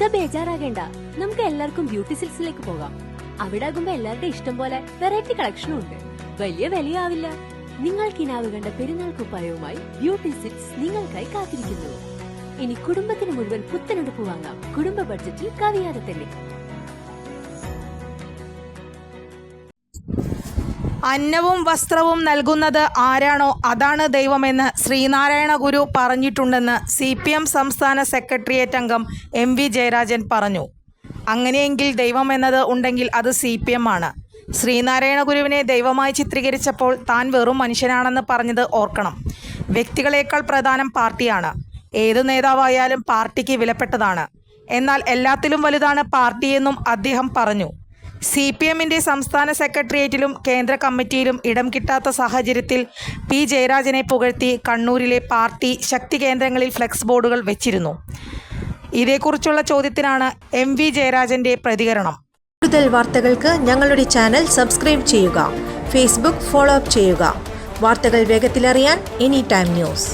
ഇക്ക ബേജാറാകേണ്ട, നമുക്ക് എല്ലാവർക്കും ബ്യൂട്ടി സിൽക്സിലേക്ക് പോകാം. അവിടെ ആകുമ്പോ എല്ലാവരുടെ ഇഷ്ടം പോലെ വെറൈറ്റി കളക്ഷനും ഉണ്ട്. വലിയ വിലയാവില്ല. നിങ്ങൾ കിനാവ് കണ്ട പെരുന്നാൾ കുപ്പായവുമായി ബ്യൂട്ടി സിൽക്സ് നിങ്ങൾക്കായി കാത്തിരിക്കുന്നു. ഇനി കുടുംബത്തിന് മുഴുവൻ പുത്തനെടുപ്പ് വാങ്ങാം, കുടുംബ ബഡ്ജറ്റിൽ കവിയാതെ തന്നെ. അന്നവും വസ്ത്രവും നൽകുന്നത് ആരാണോ അതാണ് ദൈവമെന്ന് ശ്രീനാരായണ ഗുരു പറഞ്ഞിട്ടുണ്ടെന്ന് CPM സംസ്ഥാന സെക്രട്ടേറിയറ്റ് അംഗം MV ജയരാജൻ പറഞ്ഞു. അങ്ങനെയെങ്കിൽ ദൈവം എന്നത് ഉണ്ടെങ്കിൽ അത് CPM ആണ്. ശ്രീനാരായണ ഗുരുവിനെ ദൈവമായി ചിത്രീകരിച്ചപ്പോൾ താൻ വെറും മനുഷ്യനാണെന്ന് പറഞ്ഞത് ഓർക്കണം. വ്യക്തികളേക്കാൾ പ്രധാനം പാർട്ടിയാണ്. ഏതു നേതാവായാലും പാർട്ടിക്ക് വിലപ്പെട്ടതാണ്. എന്നാൽ എല്ലാത്തിലും വലുതാണ് പാർട്ടിയെന്നും അദ്ദേഹം പറഞ്ഞു. CPMന്റെ സംസ്ഥാന സെക്രട്ടേറിയറ്റിലും കേന്ദ്ര കമ്മിറ്റിയിലും ഇടം കിട്ടാത്ത സാഹചര്യത്തിൽ P ജയരാജനെ പുകഴ്ത്തി കണ്ണൂരിലെ പാർട്ടി ശക്തി കേന്ദ്രങ്ങളിൽ ഫ്ലെക്സ് ബോർഡുകൾ വെച്ചിരുന്നു. ഇതേക്കുറിച്ചുള്ള ചോദ്യത്തിനാണ് MV ജയരാജന്റെ പ്രതികരണം. കൂടുതൽ വാർത്തകൾക്ക് ഞങ്ങളുടെ ചാനൽ സബ്സ്ക്രൈബ് ചെയ്യുക. ഫേസ്ബുക്ക് ഫോളോ അപ്പ് ചെയ്യുക. വാർത്തകൾ വേഗത്തിലറിയാൻ Anytime News.